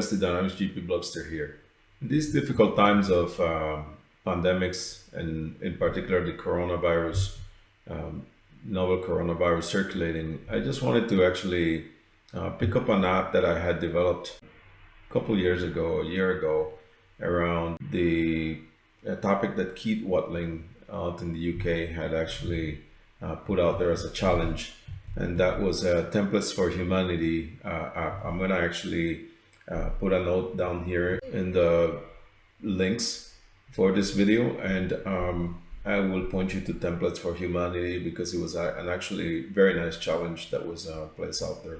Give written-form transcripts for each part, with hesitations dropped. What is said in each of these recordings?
the Dynamics GP Blogster here. In these difficult times of pandemics, and in particular the coronavirus, um, novel coronavirus circulating, I just wanted to actually pick up an app that I had developed a couple years ago, a year ago, around the a topic that Keith Watling out in the UK had actually put out there as a challenge, and that was Templates for Humanity app. I'm going to actually put a note down here in the links for this video, and I will point you to Templates for Humanity because it was an actually very nice challenge that was placed out there.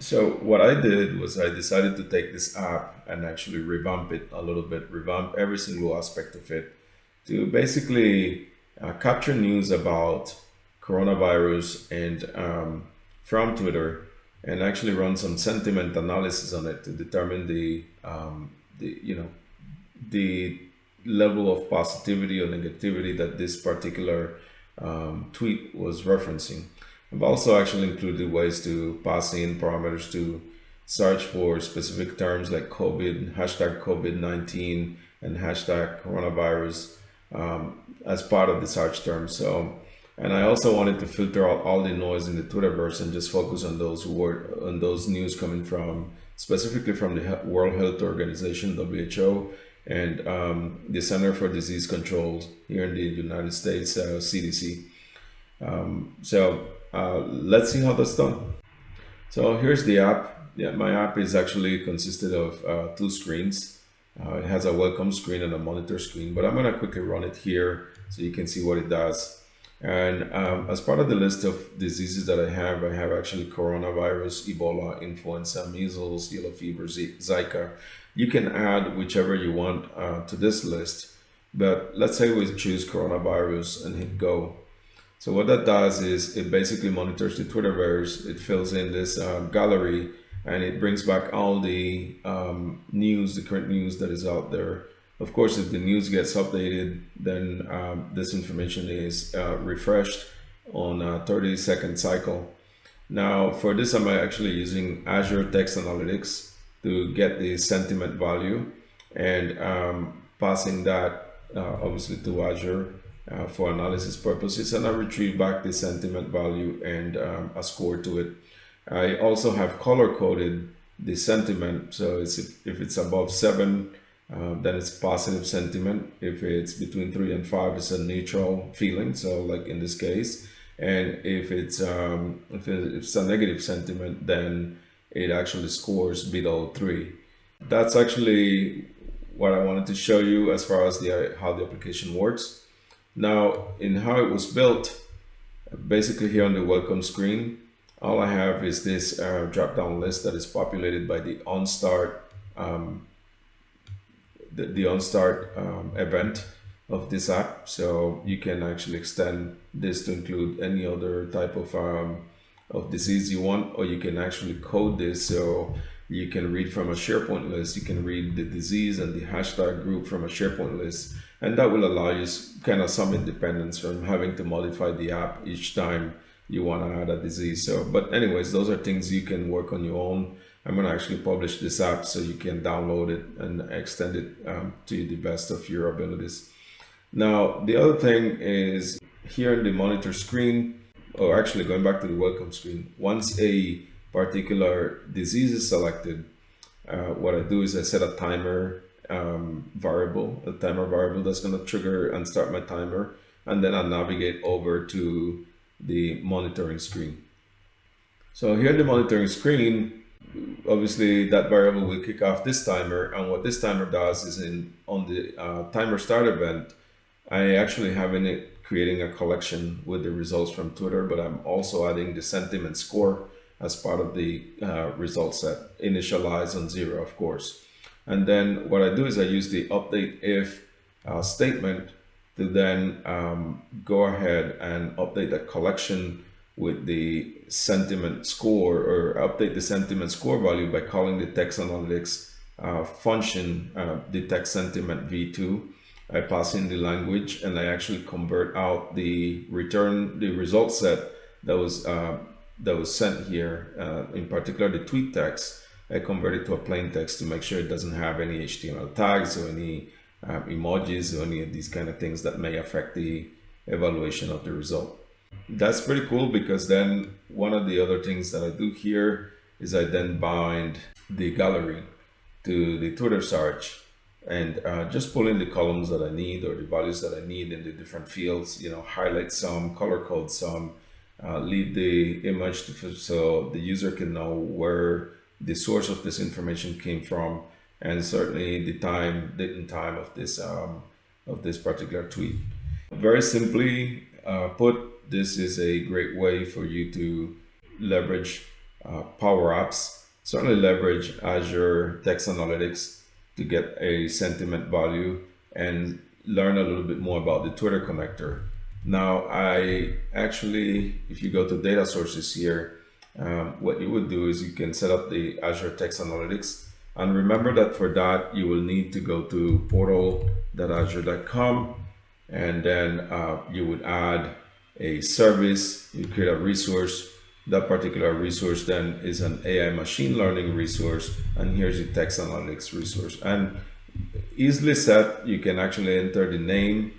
So what I did was I decided to take this app and actually revamp it a little bit, revamp every single aspect of it to basically capture news about coronavirus and from Twitter, and actually run some sentiment analysis on it to determine the level of positivity or negativity that this particular tweet was referencing. I've also actually included ways to pass in parameters to search for specific terms like COVID, hashtag COVID-19, and hashtag coronavirus as part of the search terms. And I also wanted to filter out all the noise in the Twitterverse and just focus on those news coming from specifically from the World Health Organization, WHO, and the Center for Disease Control here in the United States, CDC. Let's see how that's done. So here's the app. Yeah, my app is actually consisted of two screens. It has a welcome screen and a monitor screen, but I'm going to quickly run it here so you can see what it does. And as part of the list of diseases that I have actually coronavirus, Ebola, influenza, measles, yellow fever, Zika. You can add whichever you want to this list, but let's say we choose coronavirus and hit go. So what that does is it basically monitors the Twitterverse. It fills in this gallery, and it brings back all the news, the current news that is out there. Of course, if the news gets updated, then this information is refreshed on a 30-second cycle. Now, for this, I'm actually using Azure Text Analytics to get the sentiment value and passing that obviously to Azure for analysis purposes, and I retrieve back the sentiment value and a score to it. I also have color coded the sentiment, so if it's above 7, then it's positive sentiment. If it's between 3 and 5, it's a neutral feeling. So like in this case, and if it's a negative sentiment, then it actually scores below 3. That's actually what I wanted to show you as far as how the application works. Now, in how it was built, basically here on the welcome screen, all I have is this drop-down list that is populated by the onStart event of this app. So you can actually extend this to include any other type of disease you want, or you can actually code this so you can read from a SharePoint list. You can read the disease and the hashtag group from a SharePoint list, and that will allow you kind of some independence from having to modify the app each time you want to add a disease. So, but anyways, those are things you can work on your own. I'm going to actually publish this app so you can download it and extend it to the best of your abilities. Now, the other thing is here in the monitor screen, or actually going back to the welcome screen, once a particular disease is selected, what I do is I set a timer variable that's going to trigger and start my timer, and then I navigate over to the monitoring screen. So here in the monitoring screen, obviously that variable will kick off this timer, and what this timer does is on the timer start event, I actually have in it creating a collection with the results from Twitter, but I'm also adding the sentiment score as part of the result set, initialized on 0, of course. And then what I do is I use the update if statement to then go ahead and update the collection with the sentiment score, or update the sentiment score value by calling the text analytics function, the text sentiment v2. I pass in the language, and I actually convert out the result set that was sent here, in particular the tweet text, I convert it to a plain text to make sure it doesn't have any HTML tags or any emojis or any of these kind of things that may affect the evaluation of the result. That's pretty cool, because then one of the other things that I do here is I then bind the gallery to the Twitter search and just pull in the columns that I need or the values that I need in the different fields, highlight some, color code some, leave the image so the user can know where the source of this information came from, and certainly the date and time of this particular tweet. Very simply put, this is a great way for you to leverage Power Apps, certainly leverage Azure Text Analytics to get a sentiment value and learn a little bit more about the Twitter connector. Now, if you go to data sources here, what you would do is you can set up the Azure Text Analytics. And remember that for that, you will need to go to portal.azure.com, and then you would add a service, you create a resource. That particular resource then is an AI machine learning resource, and here's the text analytics resource. And easily set, you can actually enter the name,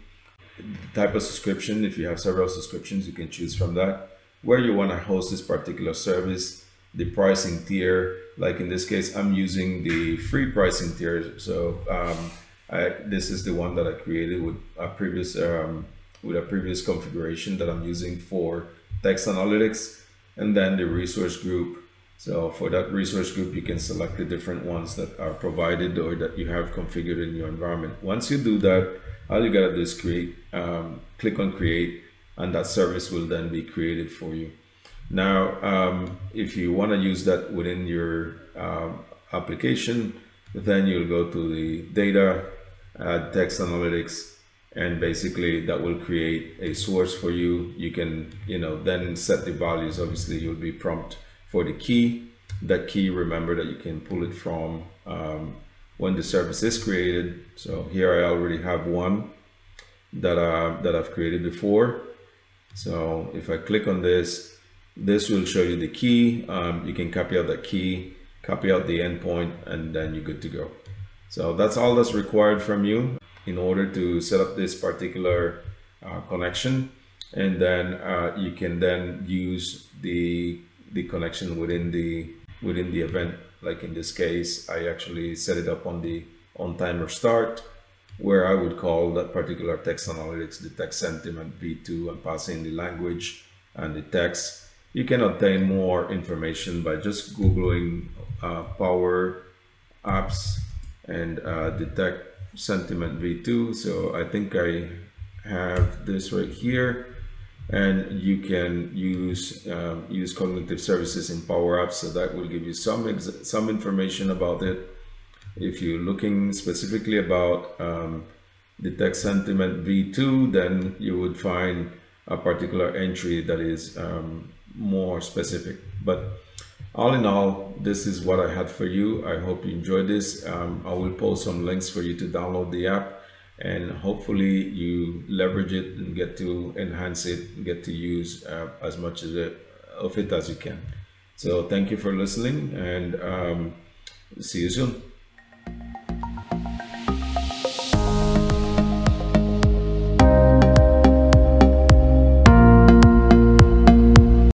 the type of subscription. If you have several subscriptions, you can choose from that, where you want to host this particular service, the pricing tier. Like in this case, I'm using the free pricing tier. So this is the one that I created with a previous configuration that I'm using for text analytics. And then the resource group. So for that resource group, you can select the different ones that are provided or that you have configured in your environment. Once you do that, all you gotta do is click on create, and that service will then be created for you. Now, if you want to use that within your application, then you'll go to the data, text analytics, and basically that will create a source for you. You can, then set the values. Obviously, you'll be prompt for the key. That key, remember that you can pull it from when the service is created. So here I already have one that I've created before. So if I click on this will show you the key. You can copy out that key, copy out the endpoint, and then you're good to go. So that's all that's required from you in order to set up this particular connection. And then you can then use the connection within the event. Like in this case, I actually set it up on the on timer start, where I would call that particular text analytics the text sentiment v2 and pass in the language and the text. You can obtain more information by just Googling Power Apps and detect sentiment v2. So I think I have this right here, and you can use cognitive services in Power Apps. So that will give you some information about it. If you're looking specifically about the text sentiment v2, then you would find a particular entry that is more specific. But all in all, this is what I had for you. I hope you enjoyed this. I will post some links for you to download the app, and hopefully you leverage it and get to enhance it and get to use as much of it as you can. So thank you for listening, and see you soon.